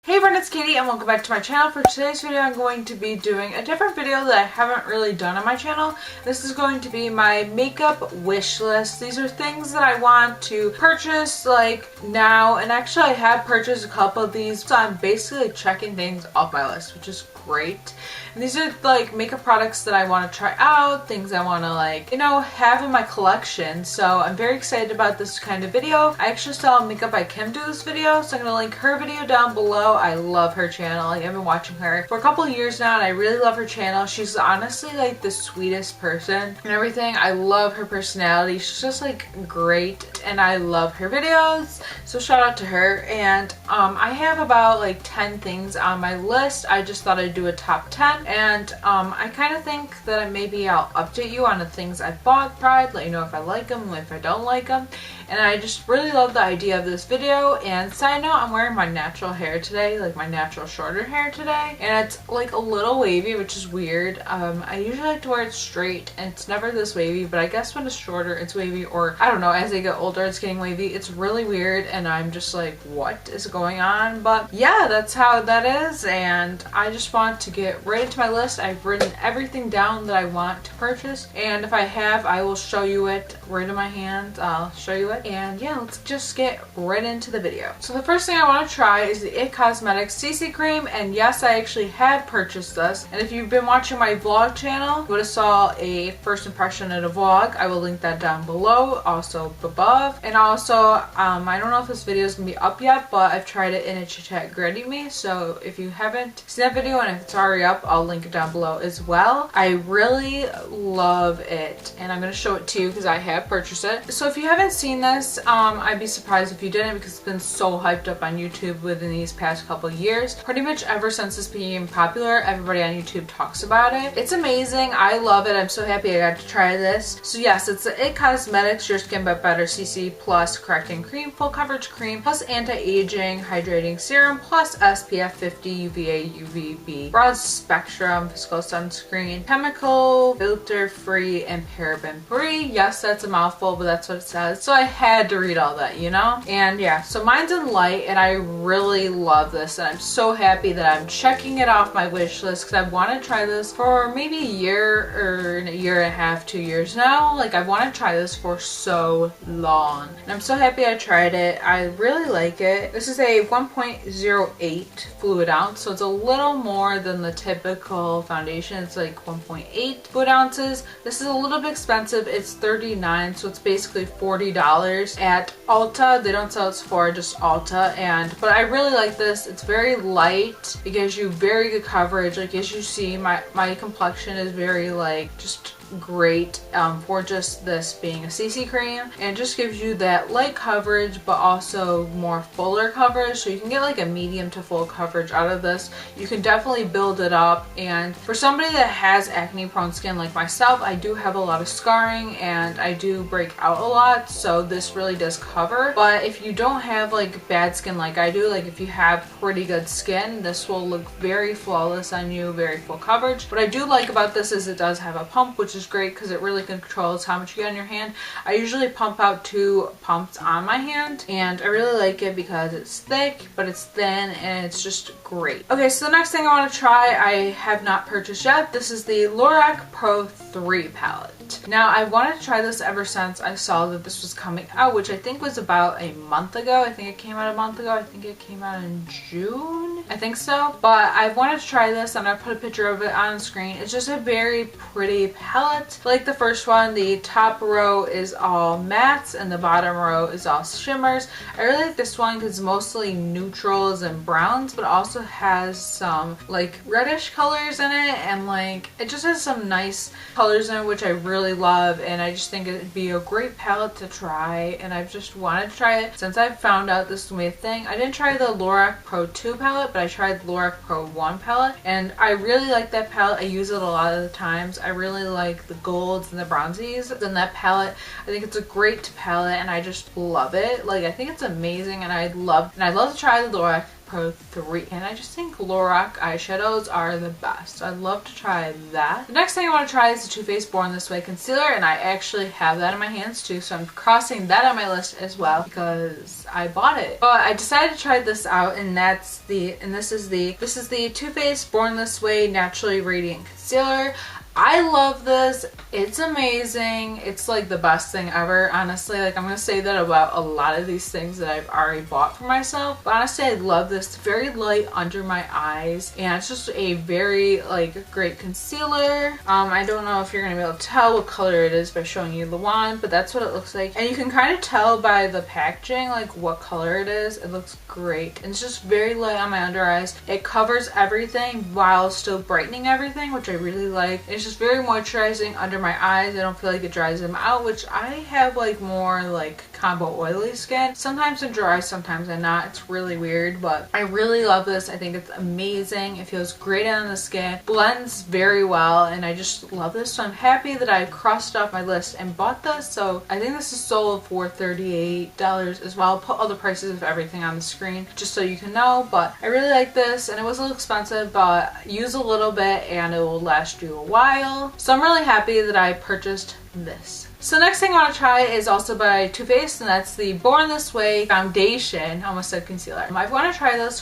Hey everyone, it's Katie and welcome back to my channel. For today's video, I'm going to be doing a different video that I haven't really done on my channel. This is going to be my makeup wish list. These are things that I want to purchase like now, and actually I have purchased a couple of these, so I'm basically checking things off my list, which is great. And these are like makeup products that I want to try out, things I want to have in my collection. So I'm very excited about this kind of video. I actually saw Makeup by Kim do this video, so I'm going to link her video down below. I love her channel. I've been watching her for a couple of years now and I really love her channel. She's honestly like the sweetest person and everything. I love her personality. She's just like great and I love her videos. So shout out to her. And I have about like 10 things on my list. I just thought I'd do a top 10, and I kind of think that maybe I'll update you on the things I bought, tried, let you know if I like them, if I don't like them. And I just really love the idea of this video. And side note, I'm wearing my natural hair today, like my natural shorter hair today, and it's like a little wavy, which is weird. I usually like to wear it straight and it's never this wavy, but I guess when it's shorter it's wavy, or I don't know, as I get older it's getting wavy. It's really weird and I'm just like, what is going on? But yeah, that's how that is. And I just want to get right into my list. I've written everything down that I want to purchase, and if I have, I will show you it right in my hand. I'll show you it. And yeah, let's just get right into the video. So the first thing I want to try is the It Cosmetics CC Cream, and yes, I actually had purchased this. And if you've been watching my vlog channel, you would have saw a first impression in a vlog. I will link that down below, also above. And also, I don't know if this video is going to be up yet, but I've tried it in a chit chat granting me. So if you haven't seen that video and if it's already up, I'll link it down below as well. I really love it and I'm going to show it to you because I have purchased it. So if you haven't seen this, I'd be surprised if you didn't, because it's been so hyped up on YouTube within these past couple of years. Pretty much ever since this became popular, everybody on YouTube talks about it. It's amazing. I love it. I'm so happy I got to try this. So yes, it's the It Cosmetics Your Skin But Better CC Plus Correcting Cream, Full Coverage Cream, plus Anti-Aging Hydrating Serum, plus SPF 50 UVA UVB Broad Spectrum Physical Sunscreen, Chemical, Filter Free, and Paraben Free. Yes, that's a mouthful, but that's what it says. So I had to read all that, you know? And yeah, so mine's in light and I really love this, and I'm so happy that I'm checking it off my wish list because I want to try this for maybe a year or a year and a half, 2 years now. Like, I want to try this for so long, and I'm so happy I tried it. I really like it. This is a 1.08 fluid ounce, so it's a little more than the typical foundation. It's like 1.8 fluid ounces. This is a little bit expensive. It's $39, so it's basically $40 at Ulta. They don't sell it for just Ulta, but I really like this. It's very light. It gives you very good coverage. Like, as you see, my complexion is very like just great for just this being a CC cream, and just gives you that light coverage but also more fuller coverage, so you can get like a medium to full coverage out of this. You can definitely build it up, and for somebody that has acne prone skin like myself, I do have a lot of scarring and I do break out a lot, so this really does cover. But if you don't have like bad skin like I do, like if you have pretty good skin, this will look very flawless on you, very full coverage. What I do like about this is it does have a pump, which is great because it really controls how much you get on your hand. I usually pump out 2 pumps on my hand, and I really like it because it's thick but it's thin and it's just great. Okay, so the next thing I want to try, I have not purchased yet. This is the Lorac Pro 3 palette. Now, I wanted to try this ever since I saw that this was coming out, which I think was about a month ago. I think it came out a month ago. I think it came out in June. I think so. But I wanted to try this and I put a picture of it on the screen. It's just a very pretty palette. Like the first one, the top row is all mattes and the bottom row is all shimmers. I really like this one because it's mostly neutrals and browns, but also has some like reddish colors in it, and like it just has some nice colors in it, which I really love, and I just think it'd be a great palette to try, and I've just wanted to try it since I found out this was a thing. I didn't try the Lorac Pro 2 palette, but I tried the Lorac Pro 1 palette, and I really like that palette. I use it a lot of the times. I really like the golds and the bronzies in that palette. I think it's a great palette and I just love it. Like, I think it's amazing, and I'd love to try the Lorac Pro 3. And I just think Lorac eyeshadows are the best. I'd love to try that. The next thing I want to try is the Too Faced Born This Way concealer, and I actually have that in my hands too, so I'm crossing that on my list as well because I bought it. But I decided to try this out, and this is the Too Faced Born This Way Naturally Radiant Concealer. I love this. It's amazing. It's like the best thing ever, honestly. Like, I'm gonna say that about a lot of these things that I've already bought for myself, but honestly I love this. It's very light under my eyes, and it's just a very like great concealer. I don't know if you're gonna be able to tell what color it is by showing you the wand, but that's what it looks like, and you can kind of tell by the packaging like what color it is. It looks great, and it's just very light on my under eyes. It covers everything while still brightening everything, which I really like. It's just very moisturizing under my eyes. I don't feel like it dries them out, which I have like more like combo oily skin. Sometimes I'm dry, sometimes I'm not. It's really weird, but I really love this. I think it's amazing. It feels great on the skin, blends very well, and I just love this. So I'm happy that I crossed off my list and bought this. So I think this is sold for $38 as well. I'll put all the prices of everything on the screen just so you can know, but I really like this, and it was a little expensive, but use a little bit and it will last you a while. So I'm really happy that I purchased this. So next thing I want to try is also by Too Faced, and that's the Born This Way foundation. I almost said concealer. I want to try this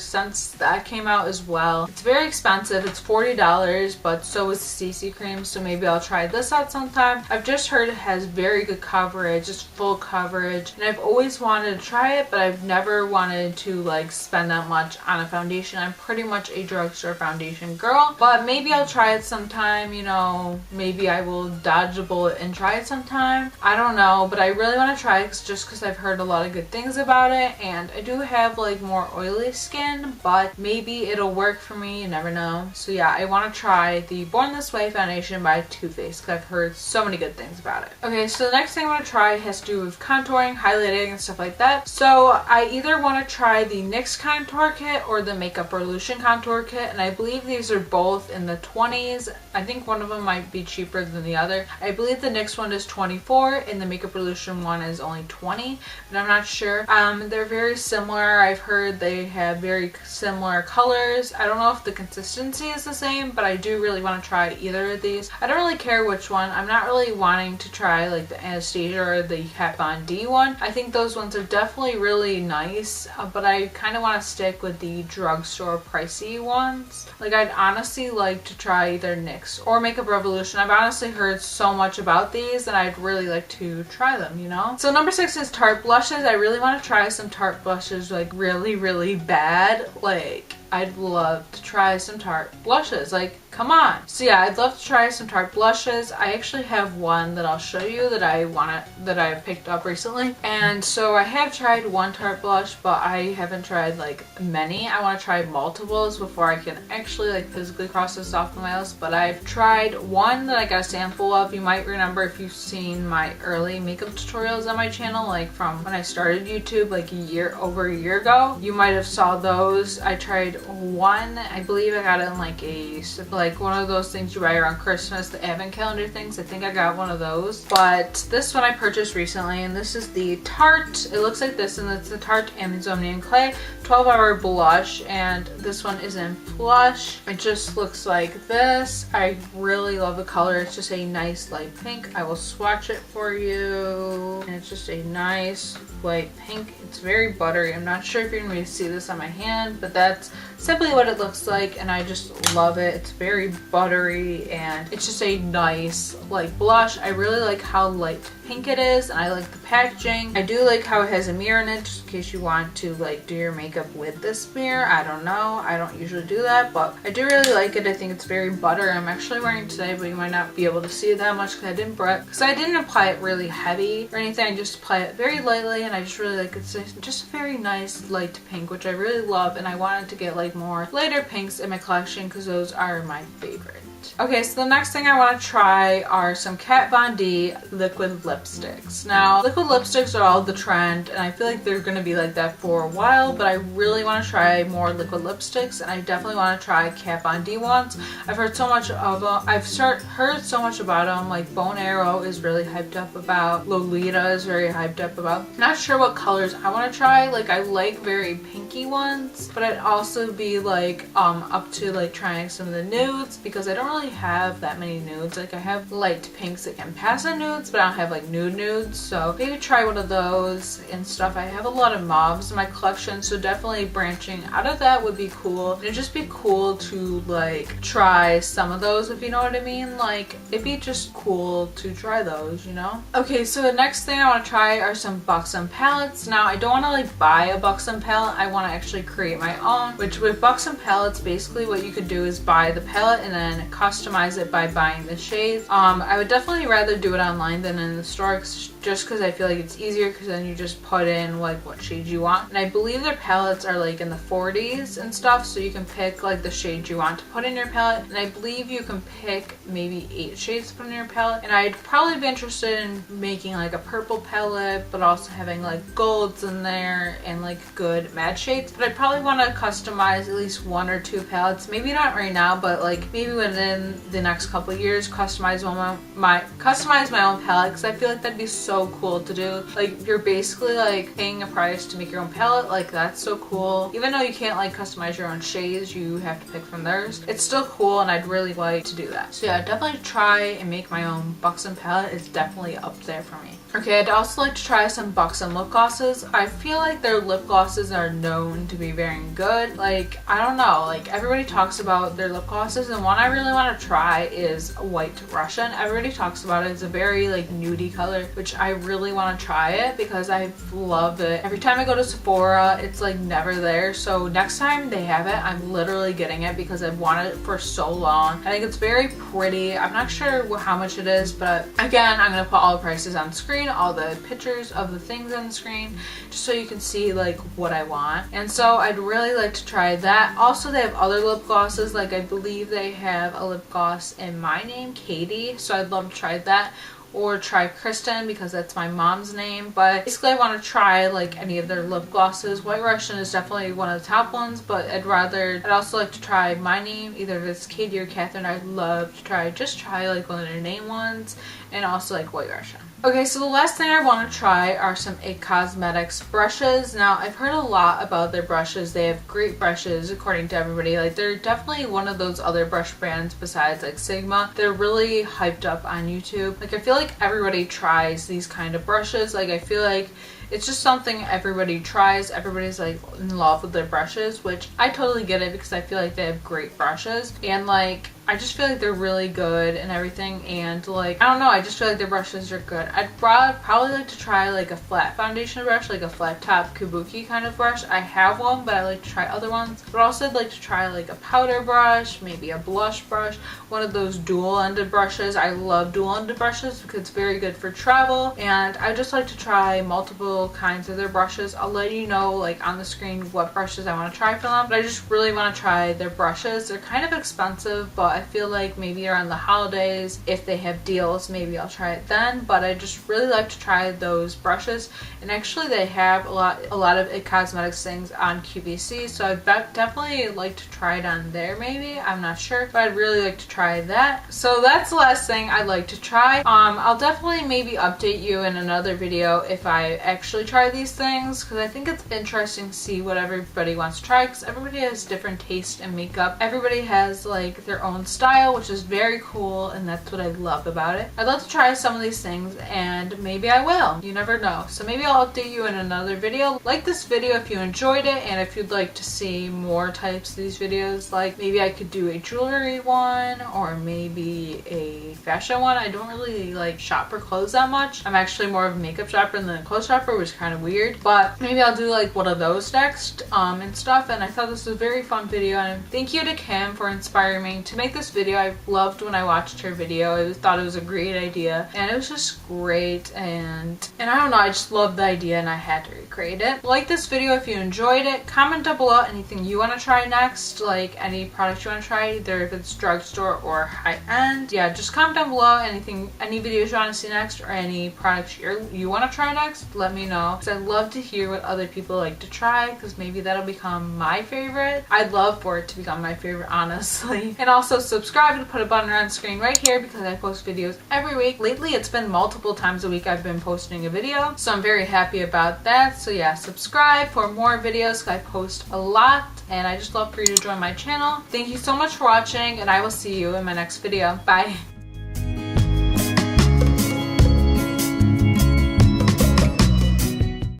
since that came out as well. It's very expensive. It's $40, but so is CC cream, so maybe I'll try this out sometime. I've just heard it has very good coverage, just full coverage, and I've always wanted to try it, but I've never wanted to like spend that much on a foundation. I'm pretty much a drugstore foundation girl, but maybe I'll try it sometime. You know, maybe I will dodge a bullet and try it sometime. I don't know, but I really want to try it just because I've heard a lot of good things about it, and I do have like more oily skin, but maybe it'll work for me. You never know. So yeah, I want to try the Born This Way foundation by Too Faced because I've heard so many good things about it. Okay, so the next thing I want to try has to do with contouring, highlighting, and stuff like that. So I either want to try the NYX contour kit or the Makeup Revolution contour kit, and I believe these are both in the 20s. I think one of them might be cheaper than the other. I believe the NYX one is 24 and the Makeup Revolution one is only 20, but I'm not sure. They're very similar. I've heard they have very similar colors. I don't know if the consistency is the same, but I do really want to try either of these. I don't really care which one. I'm not really wanting to try like the Anastasia or the Kat Von D one. I think those ones are definitely really nice, but I kind of want to stick with the drugstore pricey ones. Like, I'd honestly like to try either NYX or Makeup Revolution. I've honestly heard so much about these and I'd really like to try them, you know? So number 6 is Tarte blushes. I really want to try some Tarte blushes like really bad. Like, I'd love to try some Tarte blushes. Like, come on. So yeah, I'd love to try some Tarte blushes. I actually have one that I'll show you that I picked up recently. And so I have tried one Tarte blush, but I haven't tried like many. I want to try multiples before I can actually like physically cross this off my list. But I've tried one that I got a sample of. You might remember if you've seen my early makeup tutorials on my channel, like from when I started YouTube like over a year ago. You might have saw those. I tried one. I believe I got it in like one of those things you buy around Christmas, the advent calendar things. I think I got one of those. But this one I purchased recently, and this is the Tarte. It looks like this, and it's the Tarte Amazonian Clay 12-hour blush, and this one is in Plush. It just looks like this. I really love the color. It's just a nice light pink. I will swatch it for you, and it's just a nice light pink. It's very buttery. I'm not sure if you're going to see this on my hand, but that's simply what it looks like, and I just love it. It's very buttery, and it's just a nice like blush. I really like how light pink it is, and I like the packaging. I do like how it has a mirror in it, just in case you want to like do your makeup with this mirror. I don't know. I don't usually do that, but I do really like it. I think it's very buttery. I'm actually wearing it today, but you might not be able to see it that much because I didn't apply it really heavy or anything. I just apply it very lightly, and I just really like it. It's just a very nice light pink, which I really love, and I wanted to get like more lighter pinks in my collection because those are my favorite. Okay, so the next thing I want to try are some Kat Von D liquid lipsticks. Now, liquid lipsticks are all the trend, and I feel like they're going to be like that for a while, but I really want to try more liquid lipsticks, and I definitely want to try Kat Von D ones. I've heard so much of them. Heard so much about them. Like Bone Arrow is really hyped up about. Lolita is very hyped up about. Not sure what colors I want to try. Like, I like very pinky ones, but I'd also be like up to like trying some of the nudes, because I don't really have that many nudes. Like, I have light pinks that can pass as nudes, but I don't have like nudes, so maybe try one of those and stuff. I have a lot of mauves in my collection, so definitely branching out of that would be cool. It'd just be cool to like try some of those, if you know what I mean. Like, it'd be just cool to try those, you know? Okay, so the next thing I want to try are some Buxom palettes. Now, I don't want to like buy a Buxom palette. I want to actually create my own, which with Buxom palettes, basically what you could do is buy the palette and then customize it by buying the shades. I would definitely rather do it online than in the store, just because I feel like it's easier, because then you just put in like what shades you want. And I believe their palettes are like in the 40s and stuff, so you can pick like the shade you want to put in your palette. And I believe you can pick maybe 8 shades to put in your palette. And I'd probably be interested in making like a purple palette, but also having like golds in there and like good matte shades. But I'd probably want to customize at least 1 or 2 palettes. Maybe not right now, but like maybe within the next couple years, customize my own palette, because I feel like that'd be so cool to do. Like, you're basically like paying a price to make your own palette. Like, that's so cool. Even though you can't like customize your own shades, you have to pick from theirs. It's still cool, and I'd really like to do that. So yeah, definitely try and make my own Buxom palette. Is definitely up there for me. Okay, I'd also like to try some Buxom lip glosses. I feel like their lip glosses are known to be very good. Like, I don't know, like everybody talks about their lip glosses, and one I really want to try is White Russian. Everybody talks about it. It's a very like nudie color, which I really want to try it because I love it. Every time I go to Sephora, it's like never there. So next time they have it, I'm literally getting it because I've wanted it for so long. I think it's very pretty. I'm not sure how much it is, but again, I'm going to put all the prices on screen, all the pictures of the things on the screen, just so you can see like what I want. And so I'd really like to try that. Also, they have other lip glosses. Like, I believe they have a lip gloss in my name, Katie, so I'd love to try that. Or try Kristen, because that's my mom's name. But basically, I want to try like any of their lip glosses. White Russian is definitely one of the top ones, but I'd also like to try my name, either if it's Katie or Catherine. I'd love to try like one of their name ones, and also like White Russian. Okay, so the last thing I want to try are some IT Cosmetics brushes. Now, I've heard a lot about their brushes. They have great brushes, according to everybody. Like, they're definitely one of those other brush brands besides like Sigma. They're really hyped up on YouTube. Like, I feel like everybody tries these kind of brushes. Like, I feel like it's just something everybody tries. Everybody's like in love with their brushes, which I totally get it, because I feel like they have great brushes. And like, I just feel like they're really good and everything, and like, I don't know, I just feel like their brushes are good. I'd probably like to try like a flat foundation brush, like a flat top kabuki kind of brush. I have one, but I like to try other ones. But also I'd like to try like a powder brush, maybe a blush brush, one of those dual-ended brushes. I love dual-ended brushes because it's very good for travel, and I just like to try multiple kinds of their brushes. I'll let you know like on the screen what brushes I want to try for them, but I just really want to try their brushes. They're kind of expensive, but I feel like maybe around the holidays, if they have deals, maybe I'll try it then. But I just really like to try those brushes, and actually they have a lot of IT Cosmetics things on QVC, so I'd definitely like to try it on there. Maybe, I'm not sure, but I'd really like to try that. So that's the last thing I'd like to try. I'll definitely maybe update you in another video if I actually try these things, because I think it's interesting to see what everybody wants to try, because everybody has different taste in makeup. Everybody has like their own style, which is very cool, and that's what I love about it. I'd love to try some of these things, and maybe I will. You never know. So maybe I'll update you in another video. Like this video if you enjoyed it, and if you'd like to see more types of these videos, like maybe I could do a jewelry one, or maybe a fashion one. I don't really like shop for clothes that much. I'm actually more of a makeup shopper than a clothes shopper, before, which is kind of weird, but maybe I'll do like one of those next and stuff. And I thought this was a very fun video, and thank you to Kim for inspiring me to make this video. I loved when I watched her video. I thought it was a great idea, and it was just great, and I don't know, I just loved the idea and I had to recreate it. Like this video if you enjoyed it. Comment down below anything you want to try next, like any products you want to try, either if it's drugstore or high-end. Yeah, just comment down below anything, any videos you want to see next, or any products you want to try next. Let me know, because I'd love to hear what other people like to try, because maybe that'll become my favorite. I'd love for it to become my favorite, honestly. And also subscribe and put a button on the screen right here, because I post videos every week. Lately it's been multiple times a week I've been posting a video, so I'm very happy about that. So yeah, subscribe for more videos, because I post a lot and I just love for you to join my channel. Thank you so much for watching, and I will see you in my next video. Bye.